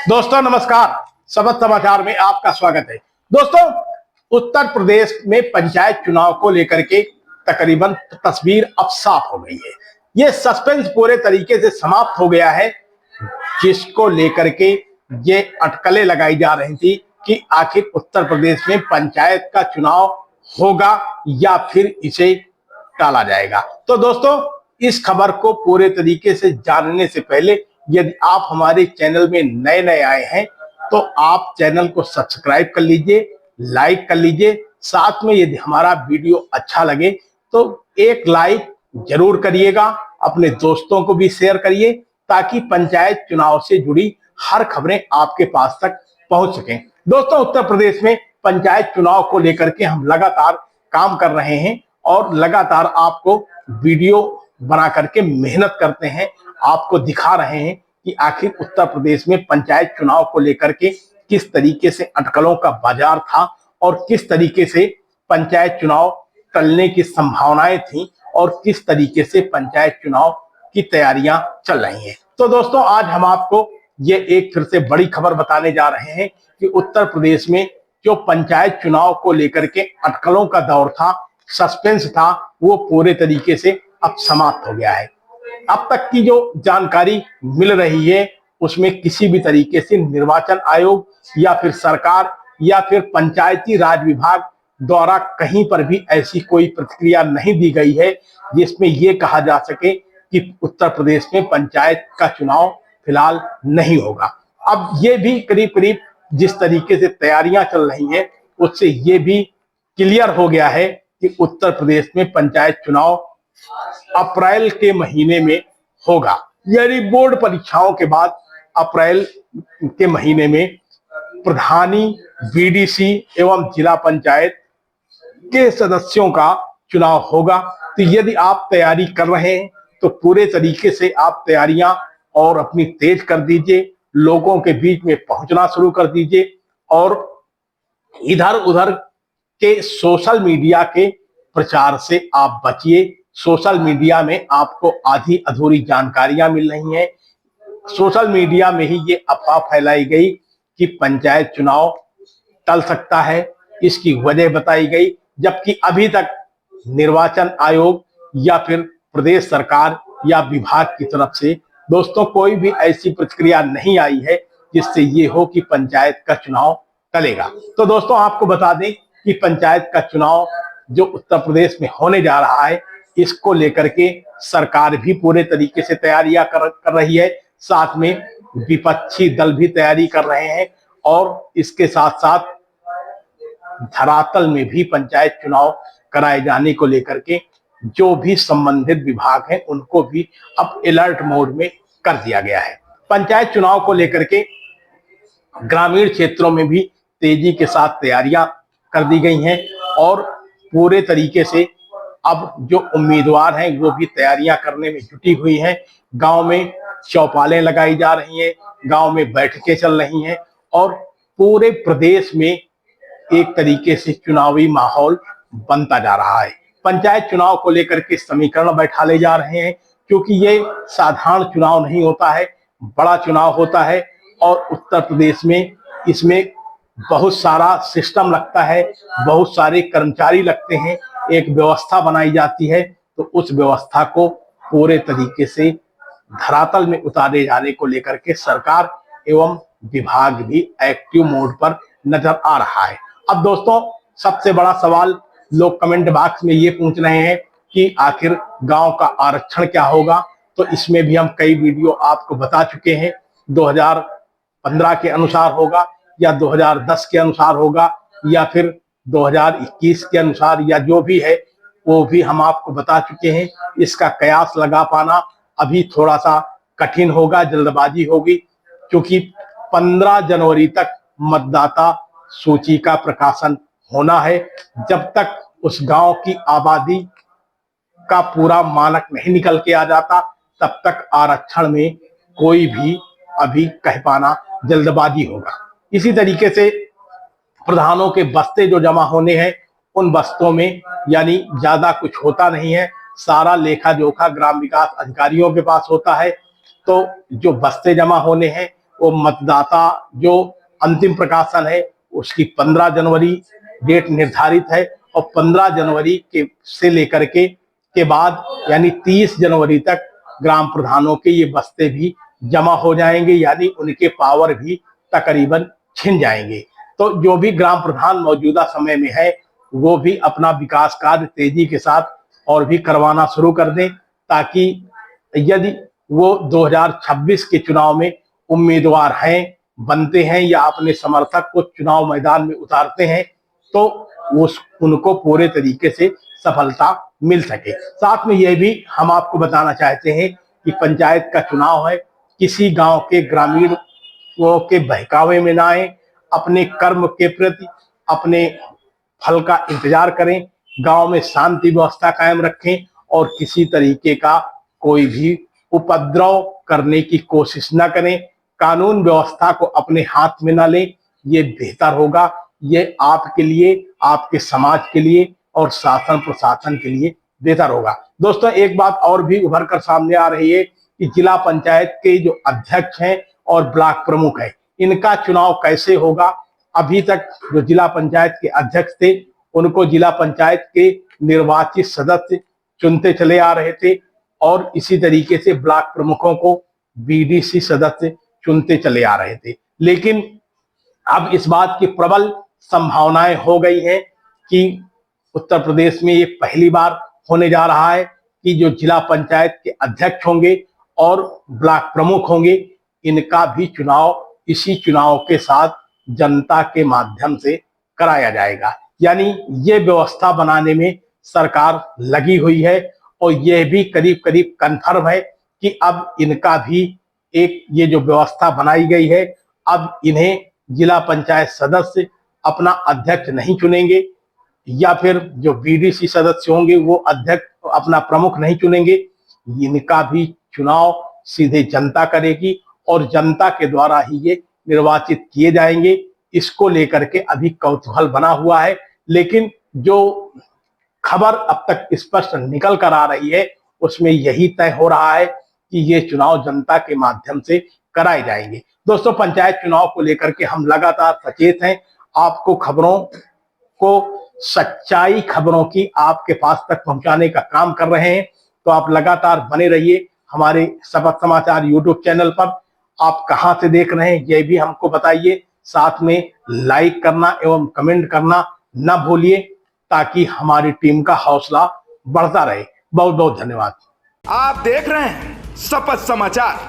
दोस्तों नमस्कार। सबक समाचार में आपका स्वागत है। दोस्तों, उत्तर प्रदेश में पंचायत चुनाव को लेकर के तकरीबन तस्वीर अब साफ हो गई है। ये सस्पेंस पूरे तरीके से समाप्त हो गया है, जिसको लेकर के ये अटकलें लगाई जा रही थी कि आखिर उत्तर प्रदेश में पंचायत का चुनाव होगा या फिर इसे टाला जाएगा। तो दोस्तों, इस खबर को पूरे तरीके से जानने से पहले यदि आप हमारे चैनल में नए नए आए हैं तो आप चैनल को सब्सक्राइब कर लीजिए, लाइक कर लीजिए। साथ में यदि हमारा वीडियो अच्छा लगे तो एक लाइक जरूर करिएगा, अपने दोस्तों को भी शेयर करिए ताकि पंचायत चुनाव से जुड़ी हर खबरें आपके पास तक पहुंच सकें। दोस्तों, उत्तर प्रदेश में पंचायत चुनाव को लेकर के हम लगातार काम कर रहे हैं और लगातार आपको वीडियो बना करके मेहनत करते हैं, आपको दिखा रहे हैं कि आखिर उत्तर प्रदेश में पंचायत चुनाव को लेकर के किस तरीके से अटकलों का बाजार था और किस तरीके से पंचायत चुनाव टलने की संभावनाएं थी और किस तरीके से पंचायत चुनाव की तैयारियां चल रही हैं। तो दोस्तों, आज हम आपको ये एक फिर से बड़ी खबर बताने जा रहे हैं कि उत्तर प्रदेश में जो पंचायत चुनाव को लेकर के अटकलों का दौर था, सस्पेंस था, वो पूरे तरीके से अब समाप्त हो गया है। अब तक की जो जानकारी मिल रही है उसमें किसी भी तरीके से निर्वाचन आयोग या फिर सरकार या फिर पंचायती राज विभाग द्वारा कहीं पर भी ऐसी कोई प्रतिक्रिया नहीं दी गई है जिसमें यह कहा जा सके कि उत्तर प्रदेश में पंचायत का चुनाव फिलहाल नहीं होगा। अब ये भी करीब करीब जिस तरीके से तैयारियां चल रही हैं उससे ये भी क्लियर हो गया है कि उत्तर प्रदेश में पंचायत चुनाव अप्रैल के महीने में होगा, यानी बोर्ड परीक्षाओं के बाद अप्रैल के महीने में प्रधानी, बीडीसी एवं जिला पंचायत के सदस्यों का चुनाव होगा। तो यदि आप तैयारी कर रहे हैं तो पूरे तरीके से आप तैयारियां और अपनी तेज कर दीजिए, लोगों के बीच में पहुंचना शुरू कर दीजिए और इधर उधर के सोशल मीडिया के प्रचार से आप बचिए। सोशल मीडिया में आपको आधी अधूरी जानकारियां मिल रही हैं। सोशल मीडिया में ही ये अफवाह फैलाई गई कि पंचायत चुनाव टल सकता है, इसकी वजह बताई गई, जबकि अभी तक निर्वाचन आयोग या फिर प्रदेश सरकार या विभाग की तरफ से दोस्तों कोई भी ऐसी प्रतिक्रिया नहीं आई है जिससे ये हो कि पंचायत का चुनाव टलेगा। तो दोस्तों, आपको बता दें कि पंचायत का चुनाव जो उत्तर प्रदेश में होने जा रहा है, इसको लेकर के सरकार भी पूरे तरीके से तैयारियां कर रही है, साथ में विपक्षी दल भी तैयारी कर रहे हैं और इसके साथ साथ धरातल में भी पंचायत चुनाव कराए जाने को लेकर के जो भी संबंधित विभाग हैं उनको भी अब अलर्ट मोड में कर दिया गया है। पंचायत चुनाव को लेकर के ग्रामीण क्षेत्रों में भी तेजी के साथ तैयारियां कर दी गई हैं और पूरे तरीके से अब जो उम्मीदवार हैं वो भी तैयारियां करने में जुटी हुई हैं। गांव में चौपालें लगाई जा रही हैं, गांव में बैठकें चल रही हैं और पूरे प्रदेश में एक तरीके से चुनावी माहौल बनता जा रहा है। पंचायत चुनाव को लेकर के समीकरण बैठाले जा रहे हैं क्योंकि ये साधारण चुनाव नहीं होता है, बड़ा चुनाव होता है और उत्तर प्रदेश में इसमें बहुत सारा सिस्टम लगता है, बहुत सारे कर्मचारी लगते हैं, एक व्यवस्था बनाई जाती है। तो उस व्यवस्था को पूरे तरीके से धरातल में उतारे जाने को लेकर के सरकार एवं विभाग भी एक्टिव मोड पर नजर आ रहा है। अब दोस्तों, सबसे बड़ा सवाल लोग कमेंट बॉक्स में ये पूछ रहे हैं कि आखिर गांव का आरक्षण क्या होगा। तो इसमें भी हम कई वीडियो आपको बता चुके हैं, 2015 के अनुसार होगा या 2010 के अनुसार होगा या फिर 2021 के अनुसार या जो भी है वो भी हम आपको बता चुके हैं। इसका कयास लगा पाना अभी थोड़ा सा कठिन होगा, जल्दबाजी होगी, क्योंकि 15 जनवरी तक मतदाता सूची का प्रकाशन होना है। जब तक उस गांव की आबादी का पूरा मानक नहीं निकल के आ जाता तब तक आरक्षण में कोई भी अभी कह पाना जल्दबाजी होगा। इसी तरीके से प्रधानों के बस्ते जो जमा होने हैं उन बस्तों में यानी ज्यादा कुछ होता नहीं है, सारा लेखा जोखा ग्राम विकास अधिकारियों के पास होता है। तो जो बस्ते जमा होने हैं वो मतदाता जो अंतिम प्रकाशन है उसकी 15 जनवरी डेट निर्धारित है, और 15 जनवरी के से लेकर के बाद यानी 30 जनवरी तक ग्राम प्रधानों के ये बस्ते भी जमा हो जाएंगे, यानी उनके पावर भी तकरीबन छिन जाएंगे। तो जो भी ग्राम प्रधान मौजूदा समय में है वो भी अपना विकास कार्य तेजी के साथ और भी करवाना शुरू कर दें, ताकि यदि वो 2026 के चुनाव में उम्मीदवार हैं, बनते हैं या अपने समर्थक को चुनाव मैदान में उतारते हैं तो उनको पूरे तरीके से सफलता मिल सके। साथ में यह भी हम आपको बताना चाहते हैं कि पंचायत का चुनाव है, किसी गांव के ग्रामीण के बहकावे में ना आए, अपने कर्म के प्रति अपने फल का इंतजार करें, गांव में शांति व्यवस्था कायम रखें और किसी तरीके का कोई भी उपद्रव करने की कोशिश न करें, कानून व्यवस्था को अपने हाथ में न लें, ये बेहतर होगा। ये आपके लिए, आपके समाज के लिए और शासन प्रशासन के लिए बेहतर होगा। दोस्तों, एक बात और भी उभर कर सामने आ रही है कि जिला पंचायत के जो अध्यक्ष हैं और ब्लॉक प्रमुख हैं, इनका चुनाव कैसे होगा। अभी तक जो जिला पंचायत के अध्यक्ष थे उनको जिला पंचायत के निर्वाचित सदस्य चुनते चले आ रहे थे, और इसी तरीके से ब्लॉक प्रमुखों को बीडीसी सदस्य चुनते चले आ रहे थे। लेकिन अब इस बात की प्रबल संभावनाएं हो गई हैं कि उत्तर प्रदेश में ये पहली बार होने जा रहा है कि जो जिला पंचायत के अध्यक्ष होंगे और ब्लॉक प्रमुख होंगे, इनका भी चुनाव इसी चुनाव के साथ जनता के माध्यम से कराया जाएगा। यानी ये व्यवस्था बनाने में सरकार लगी हुई है, और यह भी करीब करीब कन्फर्म है कि अब इनका भी एक ये जो व्यवस्था बनाई गई है, अब इन्हें जिला पंचायत सदस्य अपना अध्यक्ष नहीं चुनेंगे, या फिर जो बीडीसी सदस्य होंगे वो अध्यक्ष अपना प्रमुख नहीं चुनेंगे। इनका भी चुनाव सीधे जनता करेगी और जनता के द्वारा ही ये निर्वाचित किए जाएंगे। इसको लेकर के अभी कौतूहल बना हुआ है, लेकिन जो खबर अब तक स्पष्ट निकल कर आ रही है उसमें यही तय हो रहा है कि ये चुनाव जनता के माध्यम से कराए जाएंगे। दोस्तों, पंचायत चुनाव को लेकर के हम लगातार सचेत हैं, आपको खबरों को, सच्चाई खबरों की आपके पास तक पहुंचाने का काम कर रहे हैं। तो आप लगातार बने रहिए हमारे शपथ समाचार यूट्यूब चैनल पर। आप कहां से देख रहे हैं ये भी हमको बताइए, साथ में लाइक करना एवं कमेंट करना न भूलिए, ताकि हमारी टीम का हौसला बढ़ता रहे। बहुत बहुत धन्यवाद। आप देख रहे हैं शपथ समाचार।